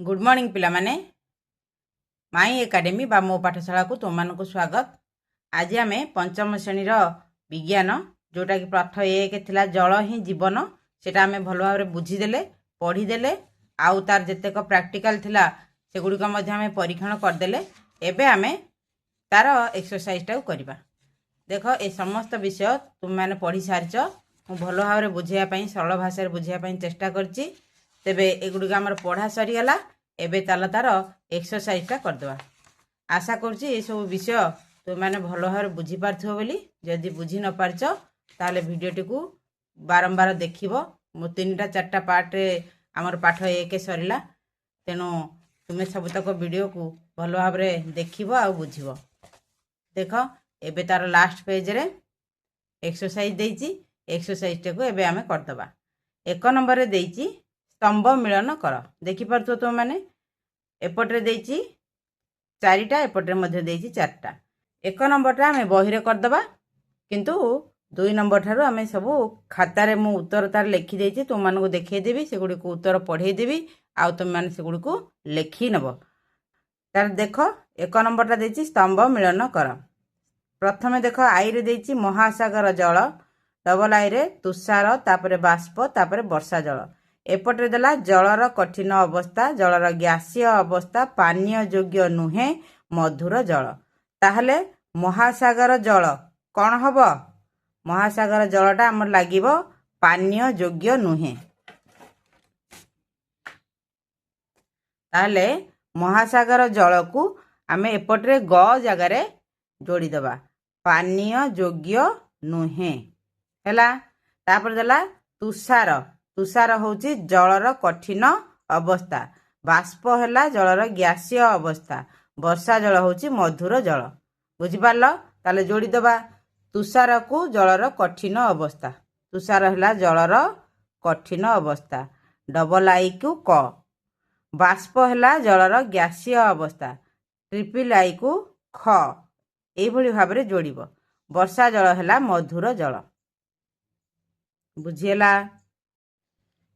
Good morning पिला माने माई academy बा मो पाठशाला को तुम मानक स्वागत। आज आम पंचम श्रेणी विज्ञान जोटा कि पाठ एक थिला जल ही जीवन सेटा आम भल भाव बुझीदे पढ़ीदे आउ तार जेतेक प्रैक्टिकल थिला सेगुड़िक आम परीक्षण करदे। एबे आम तार एक्सरसाइज टाक करवा। देख ए समस्त विषय तुम मैंने पढ़ी सारिच मु भल भाव बुझाई सरल भाषा बुझाई चेष्टा करछि। तेबे एगुड़िक आमर पढ़ा सरीगला। एबे ताल तार एक्सरसाइजटा करदेवा। आशा करुँच ये सब विषय तुम मैंने भल भाव बुझी पार्थो बोली। जदि बुझी न पारच ताले भिडियोटी को बारंबार देखिब। मो 3टा 4टा पार्टे आमर पाठ एक सरला। तेणु तुम्हें सबतक वीडियो को भल भाव देखिब आ बुझिब। देख एबे तार लास्ट पेज रे एक्सरसाइज देइछि। एक्सरसाइज टा को एबे आमे करदबा। 1 नंबर रे देइछि स्तंभ मिलन कर। देखि पारतो तो माने एपटरे देइछि 4टा एपटरे मध्ये देइछि 4टा। 1 नंबरटा आमे बहिरे करदबा किंतु 2 नंबर ठारू आमे सब खाता रे मु उत्तर तार लिखि देइछि। तुम मानको देखै देबी सेगुडी को उत्तर पढै देबी आ तुम माने सेगुडी को लिखि नबो। तार देखो 1 नंबरटा देइछि स्तंभ मिलन कर। प्रथमे देख आई रे देइछि महासागर जल, डबल आई रे तुषार, तापरे बाष्प, तापरे वर्षा जल। एपटे देला जलर कठिन अवस्था, जलर ग्यासीय अवस्था, पानीय योग्य नुहे, मधुर जल। ताहले महासागर जल कौन हब? महासागर जलटा आमर लागिबो पानीय योग्य नुहे। ताहले महासागर जल को आमे एपटे ग जगार जोड़ी दबा। पानीय योग्य नुहे हैला। तापर देला तुषार। तुषार होची जलर कठिन अवस्था। बाष्प हैला जलर ग्यासीय अवस्था। वर्षा जल होची मधुर जल। बुझी पारलो? ताले जोड़ी दबा तुषार को जलर कठिन अवस्था। तुषार हैला जलर कठिन अवस्था। डबल आई को क। बाष्प हैला जलर ग्यासीय अवस्था। ट्रिपल आई को ख। एई भली भाबरे जोड़िबो। वर्षा जल हैला मधुर जल। बुझिएला?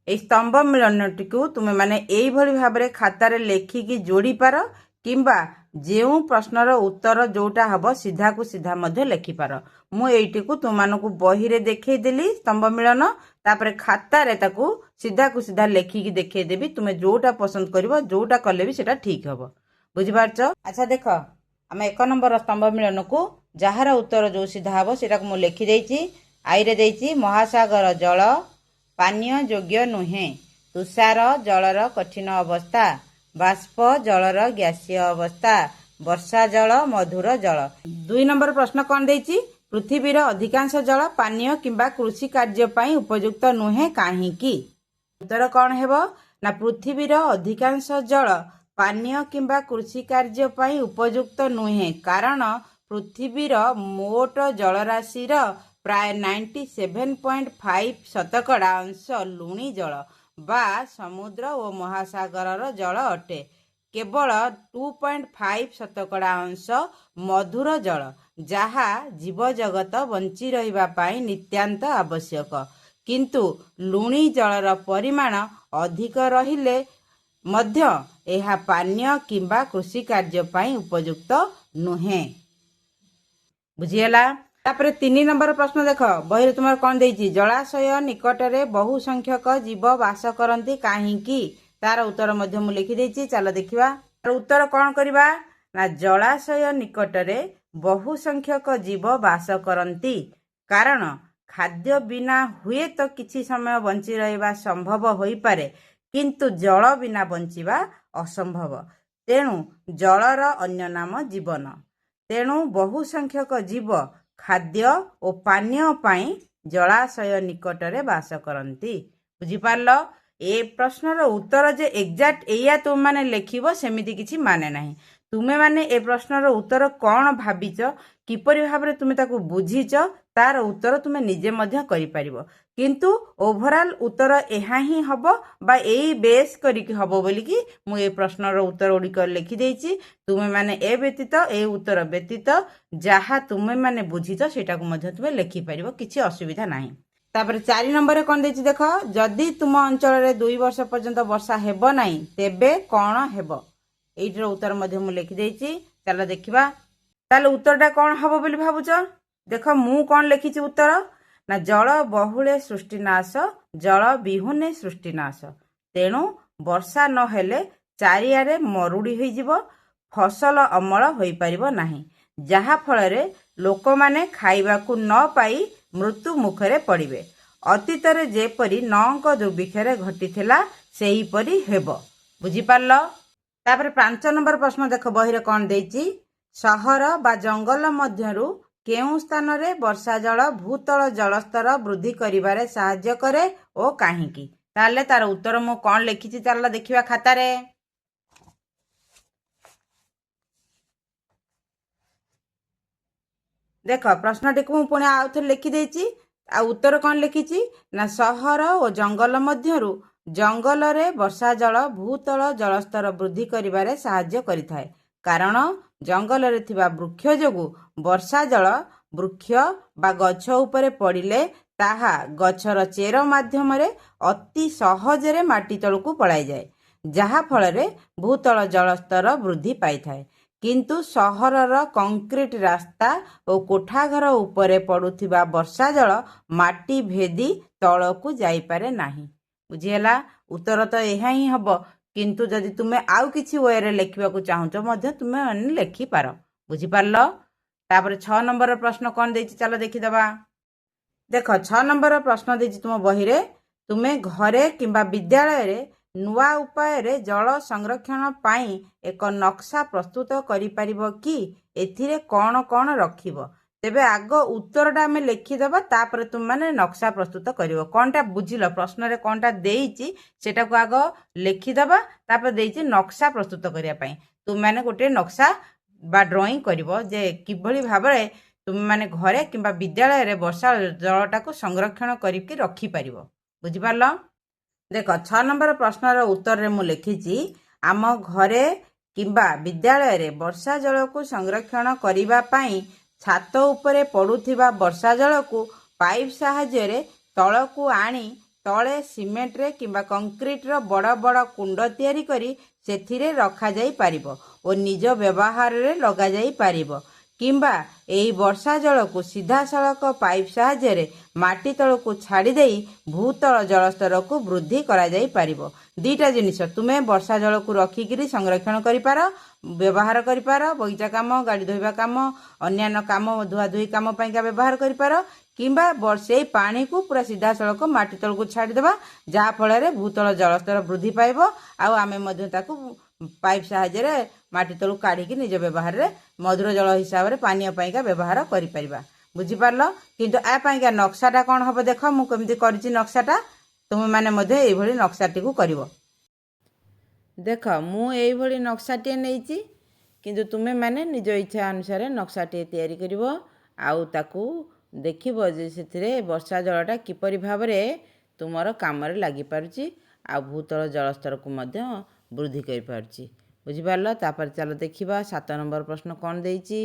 ए स्तंभ मिलनटी को तुम माने एई भली भाबरे खाता रे लेखिकी जोड़ी पार किंबा जेउ प्रश्नर उत्तर जोटा हबो सीधा को सीधा मध्ये लेखि पार। मु एइटी को तुम मानको बही रे देखै देली स्तंभ मिलन। तापरे खाता रे ताकू सीधा को सीधा लेखिकी देखै देबी। तुमे जोटा पसंद करबो जोटा करले भी सेटा ठीक हबो। बुझि पारछ? अच्छा देख आमे 1 नंबर स्तंभ मिलन को जहार उत्तर जो सीधा हबो सेटा को मु लेखि देइछि। आई रे देइछि महासागर जल पानीय योग्य नुहे, तुषार जलर कठिन अवस्था, बाष्प जलर ग्यासीय अवस्था, वर्षा जल मधुर जल। 2 नंबर प्रश्न कौन देइछि? पृथ्वीर अधिकांश जल पानीय किंबा कृषि कार्य पई उपयुक्त नुहे काहेकि? उत्तर कौन हेबो ना पृथ्वीर अधिकांश जल पानीय किंबा कृषि कार्य पई उपयुक्त नुहे कारण पृथ्वीर मोट जलराशि प्राय 97.5% अंश लुणी जल बा समुद्र और महासागर जल अटे। केवल 2.5% अंश मधुर जल जहा जीव जगत बंची रहिबा पाई नित्यांत आवश्यक। किंतु लुणी जलर परिमाण अधिक रहिले मध्य एहा पानीय किंबा कृषि कार्य पाई उपयुक्त नुहे। बुझिएला? तापरे 3 नंबर प्रश्न देख बही तुम कौन देइछि? जलाशय निकटरे बहु संख्यक जीव वास करती काहेकि? तार उत्तर मध्य मु लिखि देइछि। चलो देखिबा तार उत्तर कौन करिबा ना जलाशय निकटरे बहु संख्यक जीव वास करती कारण खाद्य बिना हुए तो किछि समय बंची रहिबा संभव होई पारे किंतु जल बिना बंचिबा असंभव। तेणु जलर अन्य नाम जीवन। तेणु बहु संख्यक जीव खाद्य और पानीय पाई जलाशय निकटरे वास करती। बुझी पारलो? ए प्रश्नर उत्तर जे एग्जैक्ट एया तुम माने लेखिबो सेमिति किछि माने नाही। तुमे माने ए प्रश्नर उत्तर कौन भाबिच किपरि भाबरे तुमे ताकू बुझीच तार उत्तर तुमे निजे मध्य करि परिबो। किंतु ओवरऑल उत्तर एहा ही हबो बा एई बेस करिकि हबो बोली कि मु ए प्रश्नर उत्तर ओडिक लिखि देइछि। तुमे माने ए व्यतीत ए उत्तर व्यतीत जहा तुमे माने बुझीच सेटा को मध्य तुमे लिखि परिबो। किछि असुविधा नाही। तापर 4 नंबर कौन देछि देख जदि तुम अंचल रे 2 वर्ष पर्यंत वर्षा हेबो नाही तेबे कोन हेबो एइटर उत्तर मध्ये मु लिखि देछि। चलो देखिबा ताले उत्तरटा कोन हबो बोली भाबुछ। देख मु कोन लिखिछि उत्तर ना जल बहुले सृष्टिनाश जल बिहुने सृष्टिनाश तेणु वर्षा न हेले चारियारे मरुड़ी होई जिवो फसल अमल होई परिबो नाही जहा फल लोक माने खाइबाकू न पाई मृत्यु मुखरे पड़िबे। अतीत रे जेपरी नौक दुर्भिक्षरे घटिथिला सेही परी हेबो बुझी पारलो। तापर 5 नंबर प्रश्न देख बहिरे कौन देछि सहर बा जंगल मध्यरु केउ स्थान रे वर्षा जल भूतल जलस्तर वृद्धि करिबारे सहाय्य करे ओ काहीकि ताले तार उत्तर मु कौन लिखिछि चल देखिबा खाता रे। देख प्रश्नटी को पुणी आउ थे लिखि देछि आ उत्तर कौन लिखिछि ना सहर और जंगल मध्यरु जंगल रे वर्षा जल भूतल जलस्तर वृद्धि करिबारे सहाय्य करिथाय कारण जंगल रे थिबा वृक्ष जोगु वर्षा जल वृक्ष बा गछ उपरे पड़िले ताहा गछर चेर माध्यम रे अति सहज रे माटी तळकु पळाई जाय जहा फल रे भूतल जलस्तर वृद्धि पाई थाय किंतु सहरर कंक्रीट रास्ता और कोठाघर उपरे पड़ुथिबा वर्षा जल माटी भेदी तळकु जाई पारे नाही बुझिहेला। उत्तर तो यह ही हबो किंतु जदि तुमे आउ किछि वे रे लिखिबा को चाहूचो मध्य तुमे अन्य लिखि पारो बुझि पारलो। तापर 6 नंबर प्रश्न कोन देछि चलो देखि दबा। देख 6 नंबर प्रश्न देछि तुम बहि रे तुमे घरे किंबा विद्यालय रे नुआ उपाय रे जल संरक्षण पाई एक नक्शा प्रस्तुत करि परिबो कि एथिरे कोन कोन रखिबो तेबे आग उत्तरटा आमे लिखिदेबा तापर तुम माने नक्शा प्रस्तुत करिवो कोनटा बुझिलो प्रश्न रे कोनटा देइछि सेटा को आग लिखिदेबा तापर देइछि नक्शा प्रस्तुत करिया पई तुम माने गोटे नक्शा बा ड्राइंग करिवो जे किभली भाबरे तुम माने घरे किंबा विद्यालय रे वर्षा जलटा को संरक्षण करिकि रखि परिवो बुझि पारलो। देख 6 नंबर प्रश्नर उत्तर रे मु लिखिछि आम घरे किंबा विद्यालय रे वर्षा जल को संरक्षण करिबा पई छात उपरे पड़ुथिबा वर्षा जल को पाइप सहाय्य रे तळकु आनी तळे सिमेंट रे किंबा कंक्रीट रो बड़ बड़ कुंड तयारी करी सेथिरे रखा जाई पारिबो ओ निज व्यवहार रे लगा जाई पारिबो किंबा एई वर्षा जल को सीधा सड़क पाइप सहाय्य रे माटी तल को छाड़ी देई भूतल जलस्तर को वृद्धि करा जाई पारिबो। दीटा जिनिस तुमे वर्षा जल को रखिकी संरक्षण करि पारो व्यवहार करि पारो बगीचा काम गाड़ी धोइबा काम अन्यान्य काम धुआ धुई काम पाइका व्यवहार करि पारो किंबा वर्षे पानी को पूरा सीधा सड़क माटी तल को छाड़ी देबा जहा फल रे भूतल जलस्तर वृद्धि पाइबो आ आमे मध्य ताकू पाइप सहाय्य रे माटी तलू काढ़ी निज व्यवहार रे मधुर जल हिसाब रे पानी पाइका व्यवहार करि परिबा बुझि पारलो। किंतु आ पाइका नक्शाटा कोन हबो देख मु केमति करछि नक्शाटा तुम माने मध्ये एई भली नक्शाटी को करिवो। देख मु एई भली नक्शाटी नेइछि किंतु तुमे माने निज इच्छा अनुसार नक्शाटी तयारी करिवो आउ ताकू देखिबो जे सेथिरे वर्षा जलटा किपरि भाबरे तुमर काम रे लागि पारुछि आ भूतल जलस्तर को मध्ये वृद्धि करि पारुछि बुझि पारलो। तापर चलो देखिबा 7 नंबर प्रश्न कोन देइछि।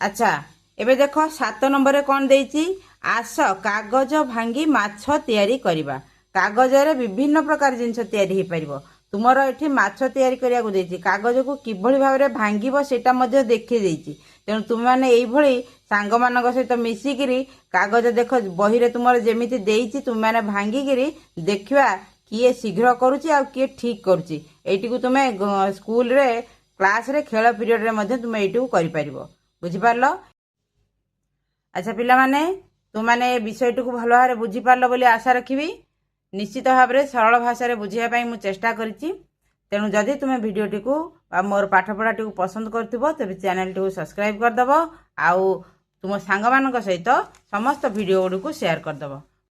अच्छा एबे देखो 7 नंबर कोन देइछि आस कागज भांगी माछ तयारी करिबा कागज रे विभिन्न प्रकार जिंस तयारी हे परिबो तुमरो एठी माछ तयारी करिया को देइछि कागज को किभली भाबरे भांगीबो सेटा मध्ये देखि देइछि तेनु तुम माने एई भली सांग मानक सहित मिसिकिरी कागज देखो बही रे तुमरो जेमिति देइछि तुम माने भांगीगिरी देखिबा किए शीघ्र करुछि आ किए ठीक करुछि एटी को तुमे स्कूल रे क्लास रे खेल पीरियड रे मध्ये तुमे एटी को करि परिबो बुझि पारलो। अच्छा पिला माने तुम माने विषय को भलो भाबरे बुझि पारलो बोली आशा रखिबी निश्चित भाबरे सरल भाषा रे बुझिया पई मु चेष्टा करिछि तेनु जदि तुमे वीडियो टी को मोर पाठ पढ़ा टी को पसंद करथिबो तबे चैनल टी को सब्सक्राइब कर दबो आउ तुम सांग मानक सहित समस्त वीडियो को शेयर कर दबो।